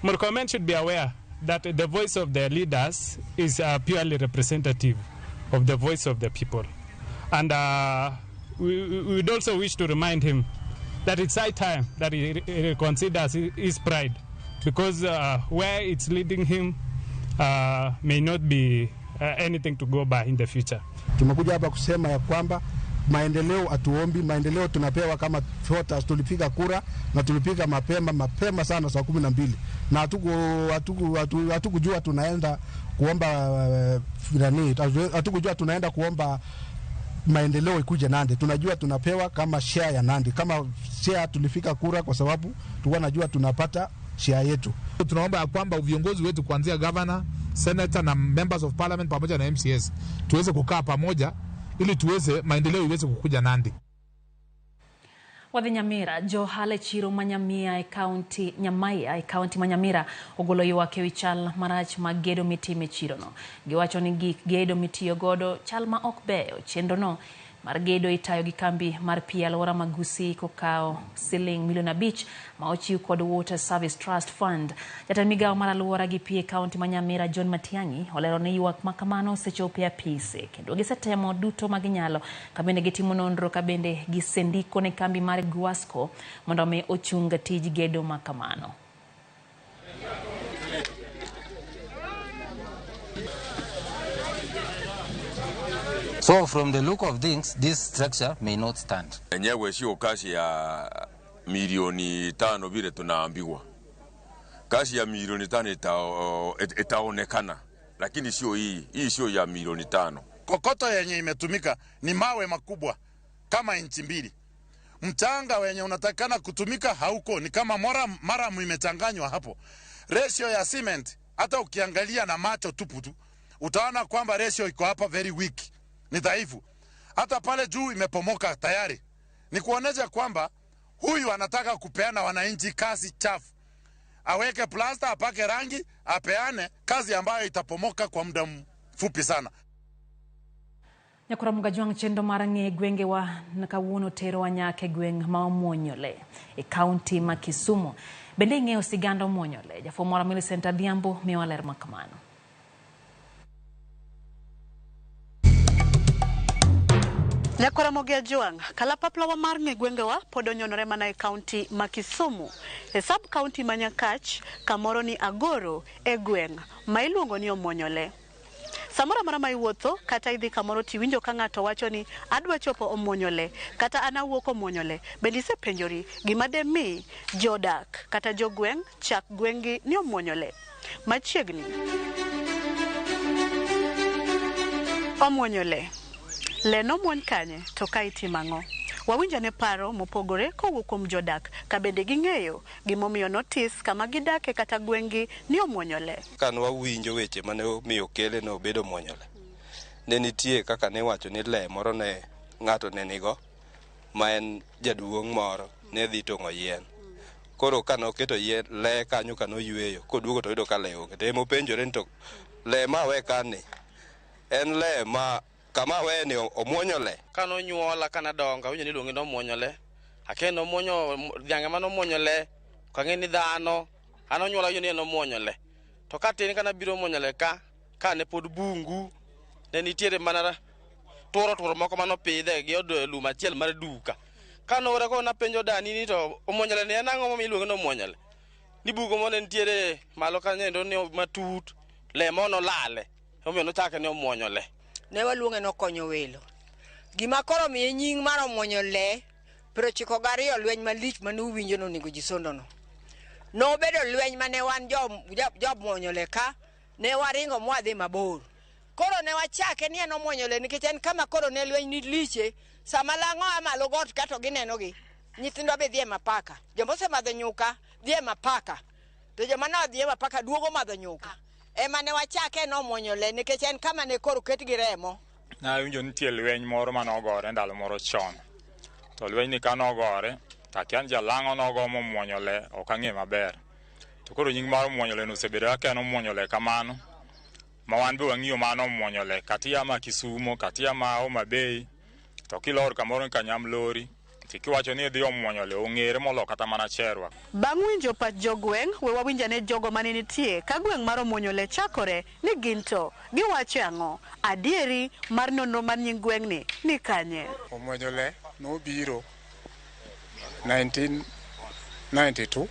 Murkomen should be aware that the voice of the leaders is purely representative of the voice of the people. And we would also wish to remind him that it's high time that he reconsiders his pride, because where it's leading him may not be anything to go by in the future. Tumekuja hapa kusema ya kwamba maendeleo atuombi, maendeleo tunapewa kama voters. Tulipiga kura na tulipiga mapema sana saa 12 na hatukujua tunaenda kuomba hatukujua tunaenda kuomba maendeleo ikuje Nandi. Tunajua tunapewa kama share ya Nandi, kama share tulifika kura kwa sababu tulikuwa najua tunapata share yetu. Tunaomba ya kwamba viongozi wetu kuanzia governor, senator na members of parliament pamoja na MCS tuweze kukaa pamoja ili tuweze maendeleo iweze kukuja Nandi. Wadhi Nyamira, Johale Chiro Manyamia e kaunti Nyamaya e kaunti Manyamira ogolo ywak wichal marach mag gedo mitime chiro no. Giwacho ni gik gedo mitiyo godo chal ma ok beyo. Chenro no mar gedo itayo gi kambi mar pii alwora Magusi kokao siling milion 5 ma ochiw kod Water Service Trust Fund. Jatend migawo mar alwora gi pii e kaunti Manyamira John Matiang'i olero ni ywak makamano sechope apise kendo gisetemo duto maginyalo kabende gitimo nonro kabende gisendiko ne kambi mar Guasco mondo me ochunga tij gedo makamano. So from the look of things, this structure may not stand. Enyewe sio kazi ya milioni 5 vile tunaambiwa. Kazi ya milioni 5 itaonekana, lakini sio hii. Hii sio ya milioni 5. Kokoto yenye imetumika ni mawe makubwa kama inchi 2. Mchanga wenye unatakana kutumika hauko, ni kama maramu imechanganywa hapo. Ratio ya cement hata ukiangalia na macho tupu tu utaona kwamba ratio iko hapa very weak, ni dhaifu. Hata pale juu imepomoka tayari. Ni kuonesha kwamba huyu anataka kupeana wananchi kazi chafu. Aweke plasta, apake rangi, apeane kazi ambayo itapomoka kwa muda mfupi sana. Nyakura mugajwang chendo marange gwenge wa nakawuono tero wa nyake gweng maomwonyole e county ma Kisumu. Bende ng'eyo sigando mwonyole. Jafomora Millicent Adhiambo miwa ler makamano. Nyakura Mogiajuang, kalapapla wa marnge gwenge wa podonyonore mana e county ma Kisumu. E sub county ma Nyakach, kamoro ni Agoro e gweng ma iluongo ni Omwonyole. Samora mara maiwuotho kata idhi kamoro tiwinjo ka ng'ato wacho ni adwa chopo Omwonyole kata anawuok Omwonyole. Bende isepenjori gima demi jodak kata jogweng chak gwengi ni Omwonyole. Machiegni Omwonyole leno muony kanye to ka itimango. Wawinja ne paro mopogore kowuok kuom jodak ka bende ging'eyo gimomiyo notice kama gidake kata gwengi ni Omwonyole. Kan wawinjo weche mane omiyo kele no bedo Omwonyole. Ne nitie kaka ne wacho ni le moro ne ng'ato ne nigo ma en jaduong' moro ne dhi tong'o yien. Koro kano oketo yien le kanyo kano yweyo koduogo to yudo ka le onge. Temo penjore ni to le ma we kane en le ma kama we ni Omwonyole. Kano nyuola kana donga winjo ni luongi no Omwonyole. Akeno monyo dhiange mano Omwonyole. Kang'e ni dhano ano nyuola winjo ni no Omwonyole. To ka tin kana biro Omwonyole ka ne pod bungu ne nitiere mana turo moko mano pidhe gi od lum achiel mar duka. Kano ora ko na penjo dani ni to Omwonyole ni en ang'o momiyo iluonge no Omwonyole. Ni bugo mo ne nitiere malo kanyo ndo ni matut le mono lale. Omiyo no chake ni Omwonyole. Ne waluonge no konyo welo. Gima koro miye nying mar Omwonyole 92 lweny malich mane uwinjo no nego jisondo no. No bedo lweny mane wan job Omwonyole ka ne waringo mwadhi mabor. Koro ne wachake ni en Omwonyole nikech en kama koro ne lweny ni liche sama lang'o amalo got kato gineno gi. Nyithindo be dhie mapaka. Jombo se madho nyuka dhie mapaka. To joma no dhie mapaka duogo madho nyuka. Ema ne wachake no Omwonyole nikech en kama ne koro ket gi remo. Na winjo nitie lweny moro manogore ndalo moro chon. To lweny ni kanogore, takian jalang'o nogomo Omwonyole ok ang'e maber. To koro nying mar Omwonyole no osebedo kaka en Omwonyole kamano. Ma wan be wang'iyo mano Omwonyole katia ma Kisumu, katia ma Homa Bay, to kilor kamoro ka Nyamlori. Kiwacho ni dhi Omwonyole ong'ere molo kata mana Cherwa. Bang' winjo pach jogweng, we wawinja ne jogo mane nitie ka gweng mar Omwonyole chakore ni ginto giwacho ang'o. Adieri mar nonro mar nying gweng ni kanye. Omwonyole nobiro 1992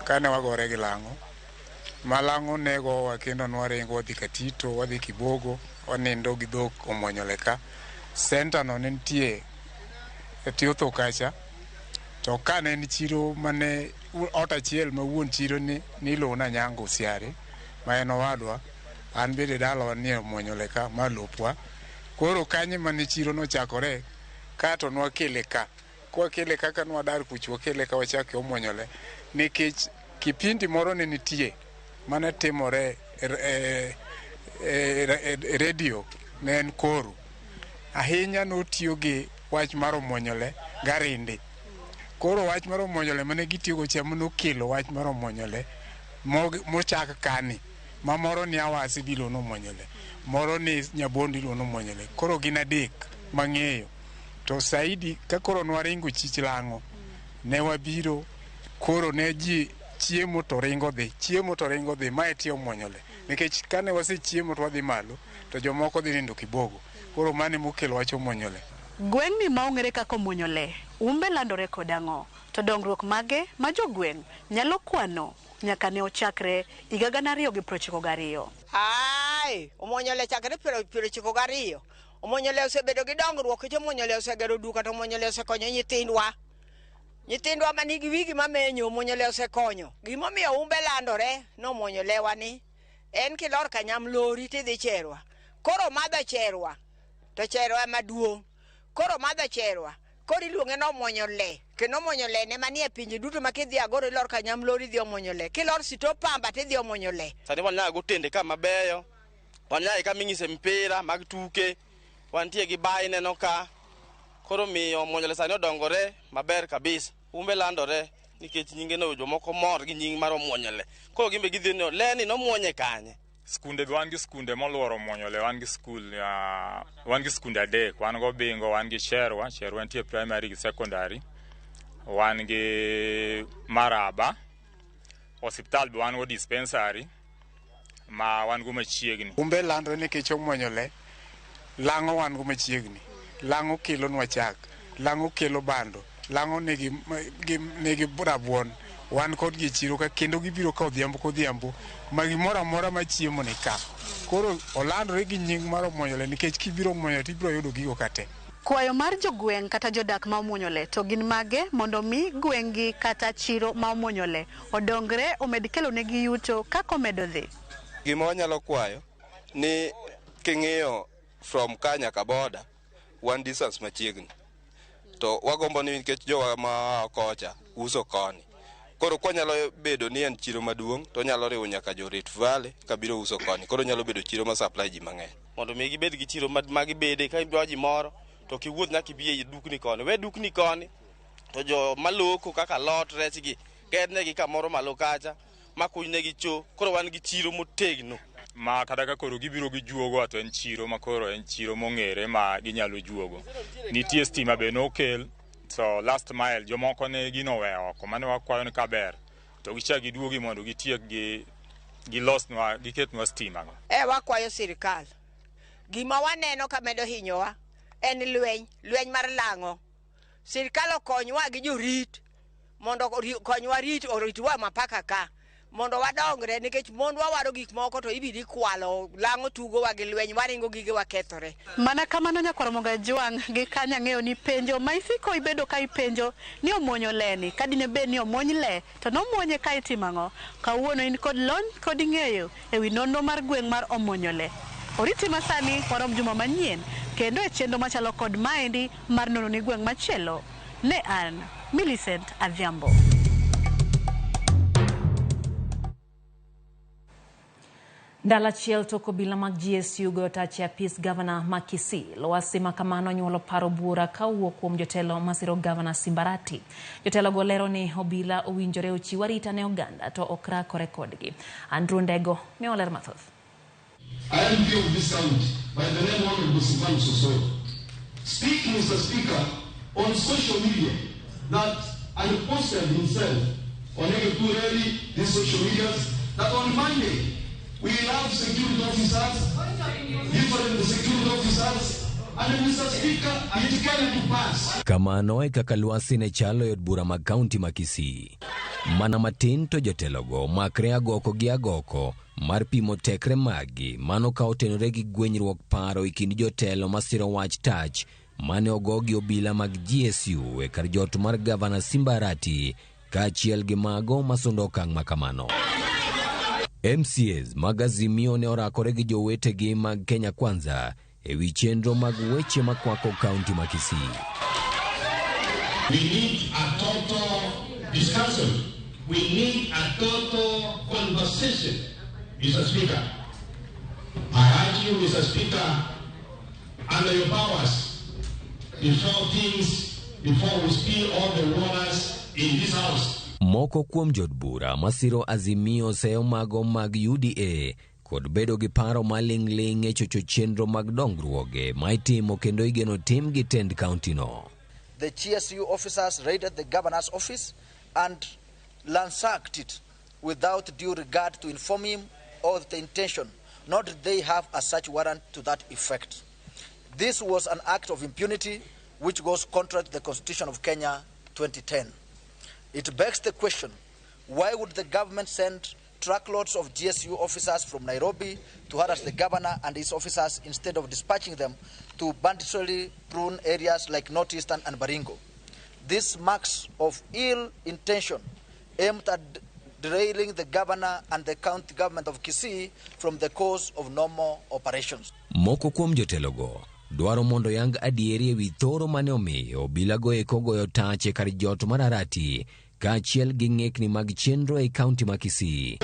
kane wagore gi lang'o. Malang'o nego wakendo nwaringo wadhi Katito, wadhi Kibogo, wanindo gi dhok Omwonyole ka. Center no nitie Etiotho kacha. To kane ni chiro mane ot achiel ma wuon chiro ni lona nyango siare ma en owadwa an bede dalo ni Omwonyole ka ma lopwa. Koro kanye mane chiro no chakore ka to nwakele ka. Kwa kele kaka nwadar kuchwa kele ka wachake Omwonyole nikech kipindi moro ne nitie mana timore radio ne en koru. Ahinya notiyo gi wach mar Omwonyole garinde. Koro wach mar Omwonyole mane gitiyogo chamo nokelo wach mar Omwonyole mochak kani. Ma moro ni Awasi bilono Omwonyole. Moro ni Nyabondi iluono Omwonyole. Koro gin adek mang'eyo. To saidi ka koro nwaringo chich lang'o ne wabiro koro ne ji chiemo to ringo dhi ma etiyo Omwonyole. Nikech kane wase chiemo to wadhi malo to jomoko dhi nindo Kibogo. Koro mane mokelo wach Omwonyole. Gweng ni ma ong'ere kaka Omwonyole umbe landore kod ang'o. To dongruok mage ma jogweng nyalo kwano nyaka ne ochakre higa 2092. Ai, Omwonyole chakre 92. Omonyole osebedo gi dongruok kech omonyole osegero duka to omonyole osekonyo nyithindwa. Nyithindwa manigi wigi mamenyo omonyole osekonyo. Gimomiyo umbe landore no omonyolewa ni en kilor kanyamlori tidhi cherwa. Koro madho cherwa to cherwa maduong'. Koro madho cherwa. Koro iluonge no omonyole. Kendo omonyole ne manie pinje duto makidhi agoro ilor kanyamlori dhi omonyole. Kilor Sitopamba tidhi omonyole. Sani wanya go tende ka mabeyo. Wanya ka mingise mpira mag tuke. Wantie gi bai neno ka. Koro miyo omonyole sani odongore maber kabisa. Umbe landore nikech nyinge no jomoko mor gi nying mar omonyole. Koro gimbe gidhi no leni no muonye kanye. Skunde wan gi skunde moluoro omonyole, wan gi skunde adek, wan go Bingo, wan gi Cherwa nitie primary gi secondary, wan gi Maraba, osiptal be wan go dispensary ma wan go machiegni. Umbe landore nikech omonyole, Lang'o wan go machiegni, Lang'o kelo nwa chak, Lang'o kelo bando, Lang'o nigi rabuon, wan kod gi chiro ka kendo gibiro ka odhiambo ma gimoro amora ma chiemo ni ka. Koro olandore gi nying mar omonyole nikech kibiro omonyole tibiro yudo gigo kate. Kwayo mar jogweng' kata jodak ma omonyole to gin mage mondo mi gweng'gi kata chiro ma omonyole odongre omed kelo negi yuto kako medo dhi. Gima wanyalo kwayo ni king'iyo from Kanya ka boda one distance machiegni to wagombo ni nikech jowa ma kocha uso koni. Koro kwanyalo bedo ni en chiro maduong' to nyalo riwo nyaka jo Rift Valley kabiro uso koni. Koro nyalo bedo chiro ma supply ji mang'eny. Mondo mi gibed gi chiro magibede ka ibro ji moro to kiwuoth nyaka ibi e dukni koni. We dukni koni to jo maloko kaka lot rech gi gednegi kamoro malo kacha makunynegi cho. Koro wan gi chiro motegno. Ma kata ka koro gibiro gi juogo to en chiro ma koro en chiro mong'ere ma ginyalo juogo. Nitie stima be nokel. So last mile jomoko ne gino weyo oko mane wakwayo ni kaber to gichak giduogi mondo gitiek gilosnwa giketnwa stima. Wakwayo sirikal. Gima waneno ka medo hinyowa en lweny mar Lang'o. Sirikal okonywa gi jorit mondo konywa oritwa mapaka ka mondo wadongre nikech mondwa waro gik moko to ibidi kwalo. Lang'o tugo wa gi lweny waringo gige wakethore. Mana kamano Ramogi Juang gi Kanya ng'eyo ni penjo ma isiko ibedo ka ipenjo ni omonyoleni kadine bed ni omonyle to nomuonye ka itimang'o. Kawuono in kod lony kod ng'eyo ewi nonro mar gweng' mar omonyole. Oriti masani warom juma manyien kendo e chenro machalo kod maendi mar nono ni gweng' machielo. Ne an Millicent Adhiambo. Ndala chiel toko bila mag GSU go tachi apis Governor Makisi. Lwasi makamano nyuolo paro bura kawuok kuom jotelo masiro Governor Simbarati. Jotelo golero ni obila owinjore ochiw arita ne oganda to okrakore kodgi. Andrew Ndego miyoler mathoth. I am MP of this county by the name of Sivan Soso. Speak, Mr. Speaker, on social media that I posted himself on Egetureli, these social medias, that on Monday we have security officers, different security officers, and Mr. Speaker, it came to pass. Kamano kaka lwasi ne chalo yod bura mag kaunti ma Kisii. Mana matin to jotelogo makre agoko gi agoko mar pimo tekre magi mano ka otenore gi gwenyruok paro ikindi jotelo masiro wach tach mane ogogi obila mag GSU e kar jot mar Governor Simbarati kaachiel gi mago masundo okang' makamano. MCAs mag Azimio ne orakore gi jowetegi mag Kenya Kwanza ewi chenro mag weche makwako kaunti ma Kisii. We need a total discussion. We need a total conversation, Mr. Speaker. I urge you, Mr. Speaker, under your powers, before we spill all the waters in this house. Moko kuom jodbura masiro Azimio seyo mago mag UDA kod bedo gi paro maling' e chocho chenro mag dongruoge ma itimo kendo igeno tim gi tend county no. The GSU officers raided the governor's office and ransacked it without due regard to inform him of the intention, nor did they have a such warrant to that effect. This was an act of impunity which goes contrary to the Constitution of Kenya 2010. It begs the question, why would the government send truckloads of GSU officers from Nairobi to harass the governor and his officers instead of dispatching them to banditry prone areas like Northeastern and Baringo. This marks of ill intention aimed at derailing the governor and the county government of Kisii from the course of normal operations. Moko kuom jotelogo dwaro mondo yang adieri ewi thoro mane omiyo obilago eko goyo tache kar jot mar Arati kaachiel gi ng'ekni mag chenro e kaunti ma Kisii.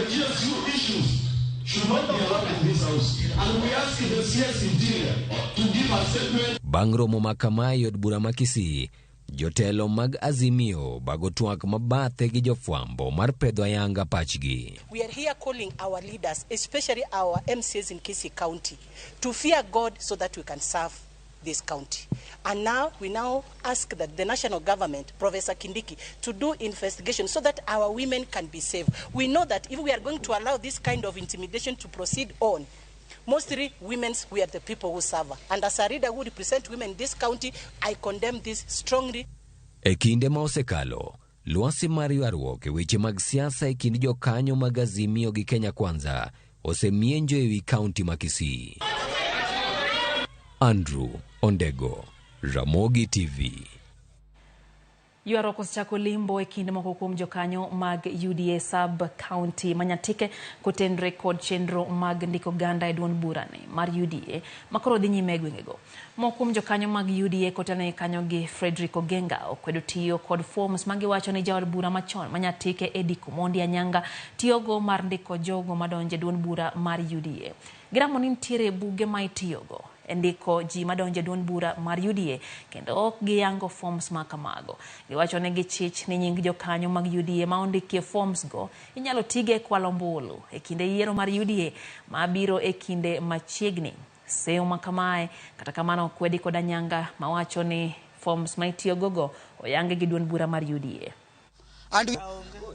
Bang' romo ma kamae e od bura ma Kisii, jotelo mag Azimio bago twak mabathe gi jofwambo mar pedho ayanga pachgi. We are here calling our leaders, especially our MCs in Kisii County, to fear God so that we can serve this county. And now we ask that the national government, Professor Kindiki, to do investigation so that our women can be safe. We know that if we are going to allow this kind of intimidation to proceed on, mostly women, we are the people who suffer. And as a leader who represent women in this county, I condemn this strongly. E kinde ma osekalo, lwasi mar ywaruok e weche mag siasa e kind jokanyo mag Azimio gi Kenya Kwanza osemienjo ewi kaunti ma Kisii. Andrew Ondego, Ramogi TV. Ywaruok osechako limbo e kinde moko kuom jokanyo mag UDA sub county manyatike kotenre kod chenro mag ndiko ganda e duond burani mar UDA makoro dhi nyime e gwengego. Moko kuom jokanyo mag UDA kotene kanyo gi Frederick Ogenga okwedo tiyo kod forms magiwacho ni jaod bura machon manyatike Ediko Mondi Anyanga tiyogo mar ndiko jogo madonje duond bura mar UDA. Giramo ni ntiere buge ma itiyogo endiko ji madonje duond bura mar UDA kendo ok giyango forms ma kamago. Giwacho ne gichich ni nying jokanyo mag UDA ma ondikie forms go inyalo tige kwalo ombulu e kinde yiero mar UDA ma biro e kinde machiegni. Seyo makamae kata kamano okwedi kod Anyanga mawacho ni forms ma itiyogo oyange gi duond bura mar UDA. Andu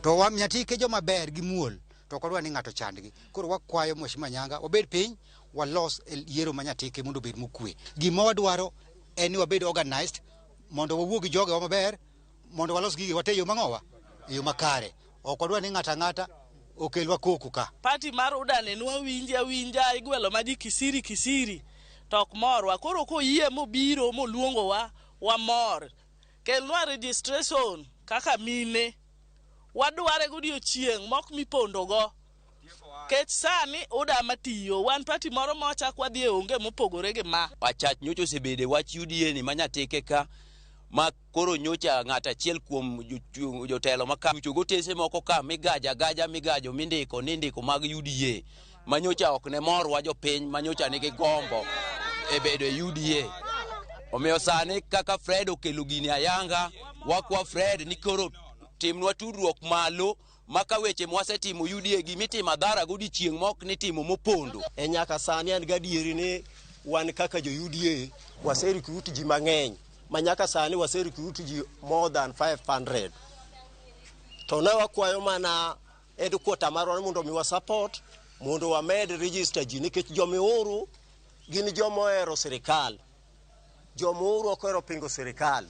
to wamnyatike joma ber gi muol to kodwa ni ngato chandgi. Koro wakwayo Mheshimiwa Anyanga obed piny walos yiero manyatike mondo bed mokwe. Gima wadwaro en ni wabed organized mondo wawuogi joge maber mondo walos gigi wateyo mangowa yo makare. Ok wadwa ni ngata okelwa koko ka. Party mar udane nwa winja igwelo maji kisiri tok morwa koro ko yie mobiro moluongo wa mor kelwa registration kaka mine wadware godiochieng mok mipondo go ket sani uda matiyo wan party moro mocha kwa dhie onge mopogore gi ma achach nyocho sebede wach UDA ni manyatike ka ma koro nyocha ng'ata achiel kuom jotelo makacho gotese moko ka migajo mindiko mag UDA manyocha ok ne morwa jopiny manyocha nigi gombo e bedo e UDA. Omiyo sani kaka Fred okelo gini ayanga wakwa Fred ni koro timnwa tudruok malo maka weche mwasetimo UDA gimitimo dhara godiochieng mok ni timo mopondo. E nyaka sani an gadieri ni wan kaka jo UDA waserikruti ji mang'eny manyaka sani waserikruti ji more than 500. To ne wakwayo mana headquarter marwa mondo miwa support mondo wamed register ji nikech jomiuru gin jomohero sirikal. Jomiuru okero pingo sirikal.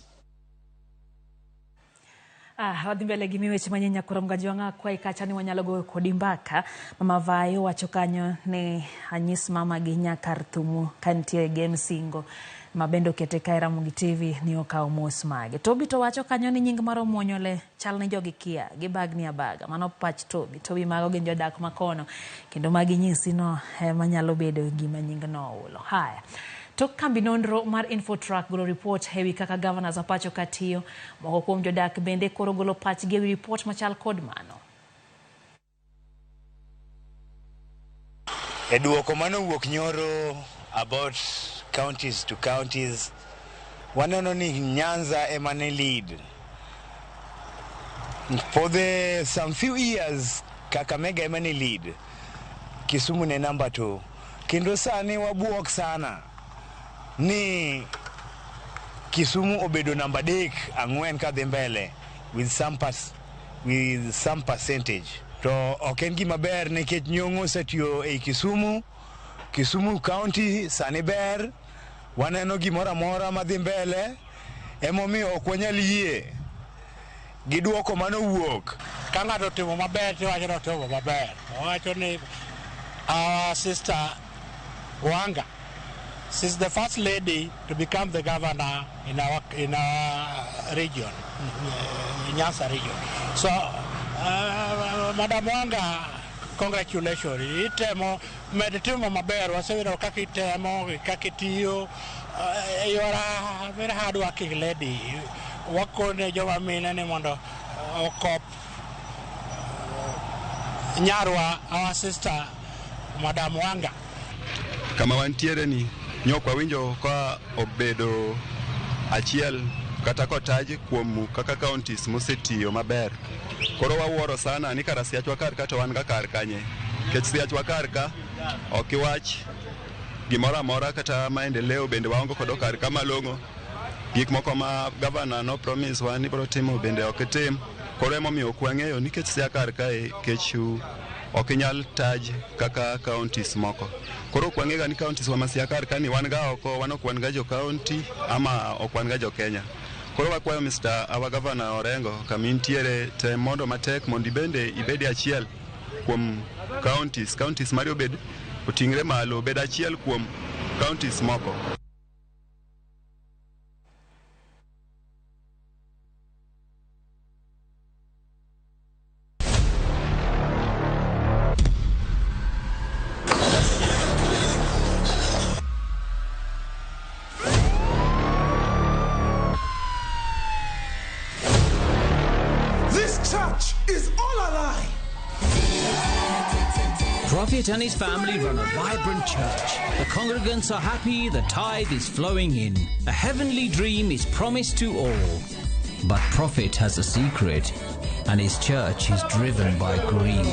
Wadhi mbele gi weche manyien kuom gajwanga kwa ikachani wanyalo go kodi mbaka mama vayo wacho kanyo ne anyis mama gi nyakar thumu kantie game singo mabendo kete kae Ramogi TV ni okawo mos mage. Tobi to wacho kanyo ni nying maro muonyole chal ne jogi kia gi bagni abaga mano pach Tobi mago gin jodak makono kendo magi nyisi no manyalo bedo gima nying no ulo. Haya Tok kambi nonro mar Infotrack golo report hewi kaka governors apacho katiyo moko kuom jodak bende koro golo pach gi report machal kod mano. Eduoko mano wuok nyoro about counties to counties waneno ni Nyanza emane lead for some few years. Kakamega emane lead, Kisumu ne number 2 kendo sani wabuok sana ni Kisumu obedo number 4 kadhi mbele with some percentage. To oken gima ber nikech nyong'o setiyo e Kisumu County sani ber waneno gimoro amora madhi mbele emomiyo ok wanyal yie giduoko mano wuok. Ka ng'ato timo maber tiwacho ni otimo maber. Owacho ni our sister Wanga, she's the first lady to become the governor in our region, Nyasa region. So, Madam Wanga, congratulations. Itemo meditimo maber, wasewiro kaka itemo, kaka itiyo. You are a very hard working lady. Wakone joma mine ni mondo okop nyarwa, our sister Madam Wanga. Kama wantiere ni nyokwa winjo ka obedo achiel kata kotaj kuom kaka counties mosetiyo maber. Koro wawuoro sana ni kara siachwa kar ka to wan ga kar kanye. Kech siachwa kar ka okiwach gimoro amora kata maendeleo bende waongo kod kar ka malongo. Gik moko ma governor no promise wan ni bro timo bende okitim. Koro emomiyo ok wang'eyo nikech sia kar kae kechu okinyal taj kaka counties moko. Koro kwang'ega ni counties wa masia kar ka ni wan ga oko, wan ok wan ga jo county ama ok wan ga jo Kenya. Koro wakwayo Mr. our governor Orengo kamintiere te mondo matek mondi bende ibedi achiel kuom counties mari obed otingre malo obed achiel kuom counties moko. Prophet and his family run a vibrant church. The congregants are happy, the tithe is flowing in. A heavenly dream is promised to all. But Prophet has a secret, and his church is driven by greed.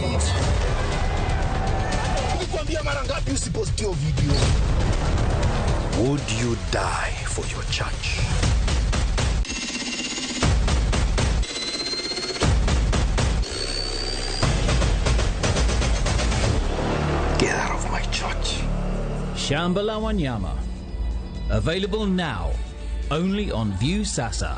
Would you die for your church? Get out of my church. Shambhala Wanyama. Available now, only on View Sasa.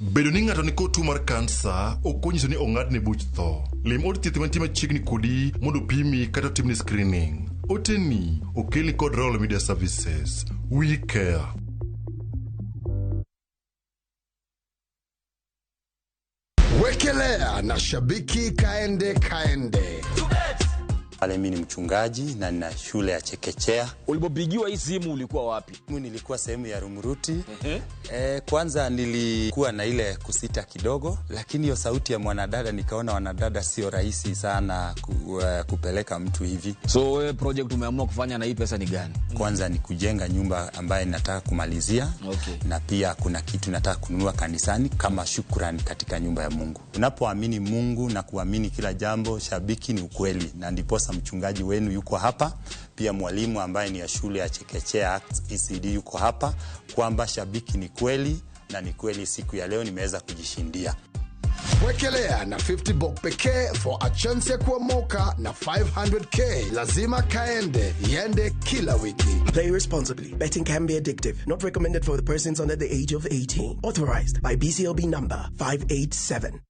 Bedo ni ng'ato ni kod tuo mar kansa ok onyiso ni ong'adne buch tho. Lim od thieth mantie machiegni kodi mondo pimi kata timni screening. Oteni okelni kod Royal Media Services. We care. Wekelea na shabiki kaende. Pale mimi ni mchungaji na nina shule ya chekechea. Ulipopigiwa hii simu ulikuwa wapi? Mimi nilikuwa sehemu ya Rumuruti. Kwanza nilikuwa na ile kusita kidogo, lakini hiyo sauti ya mwanadada nikaona wanadada sio rahisi sana kupeleka mtu hivi. So wewe project umeamua kufanya na hii pesa ni gani? Kwanza ni kujenga nyumba ambayo nataka kumalizia. Okay. Na pia kuna kitu nataka kununua kanisani kama shukrani katika nyumba ya Mungu. Unapoamini Mungu na kuamini kila jambo, shabiki ni ukweli, na ndiposa mchungaji wenu yuko hapa, pia mwalimu ambaye ni ya shule ya chekechea ECD yuko hapa, kwamba shabiki ni kweli, na ni kweli siku ya leo nimeweza kujishindia. Wekelea na 50 bob pekee for a chance ya kuomoka na 500k. Lazima kaende, yende kila wiki. Play responsibly. Betting can be addictive. Not recommended for the persons under the age of 18. Authorized by BCLB number 587.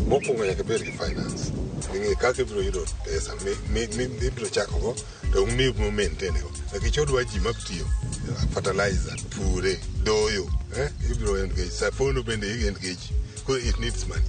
Mokwongo nyaka bed gi finance. Ng'e kaka ibiro yudo pesa ibiro chako go to umi mo maintain go. Nikech odwa ji matiyo fertilizer, pure, doyo, ibiro engage. Sapono bende engage. Because it needs money.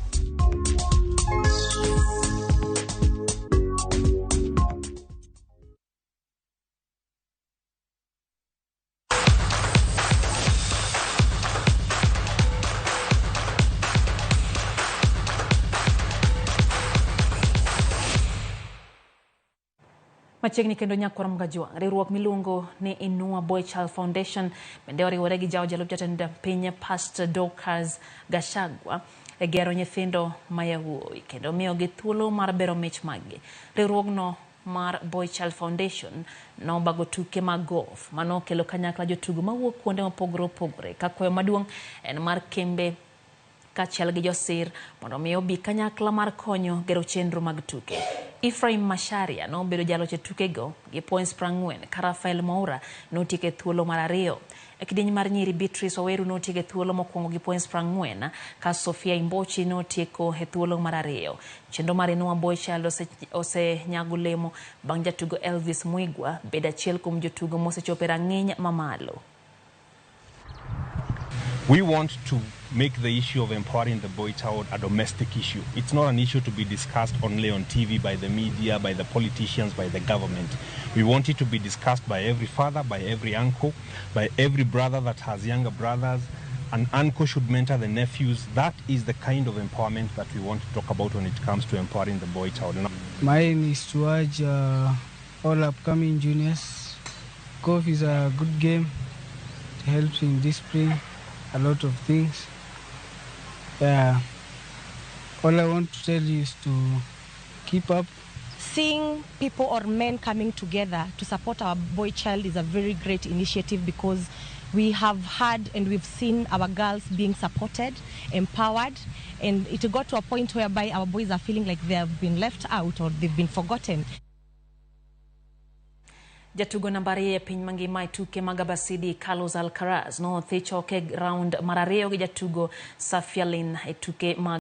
Machiegni kendo nyakwar mgajwa riwruok miluongo ni Inua Boy Child Foundation bende oriwore gi jalup jatend piny Pastor Dorcas Gachagua e gero nyithindo ma yawuowi kendo miyo gi thuolo mar bero mich maggi. Riwruogno mar Boy Child Foundation no bago tuke mag golf mano kelo kanyakla jotugo mawuok kuonde mopogore opogore. Kakwayo maduong' en mar kembe kaachiel gi josir mondo omi obi kanyakla mar konyo gero chenro mag tuke. Ephraim Masharia nobedo jaloch e tukego gi points 40 ka Rafael Moura notieko e thuolo mar ariyo. E kidieny mar nyiri, Beatrice Oweru notieko e thuolo mokwongo gi points 40 ka Sofia Imbochi notieko e thuolo mar ariyo. Chenro mar Inua Boy Child osenyago lemo bang' jatugo Elvis Mwigwa bedo achiel kuom jotugo mosechopo e rang'iny mamalo. We want to make the issue of empowering the boy child a domestic issue. It's not an issue to be discussed only on TV, by the media, by the politicians, by the government. We want it to be discussed by every father, by every uncle, by every brother that has younger brothers. An uncle should mentor the nephews. That is the kind of empowerment that we want to talk about when it comes to empowering the boy child. My aim is to urge all upcoming juniors. Golf is a good game. It helps in discipline, a lot of things. All I want to tell you is to keep up. Seeing people or men coming together to support our boy child is a very great initiative, because we have had and we've seen our girls being supported, empowered, and it got to a point whereby our boys are feeling like they have been left out or they've been forgotten. Jatugo nambari e piny mangima e tuke mag Abasidi Carlos Alcaraz no thicho ke round mar ariyo gi jatugo Safialin e tuke mag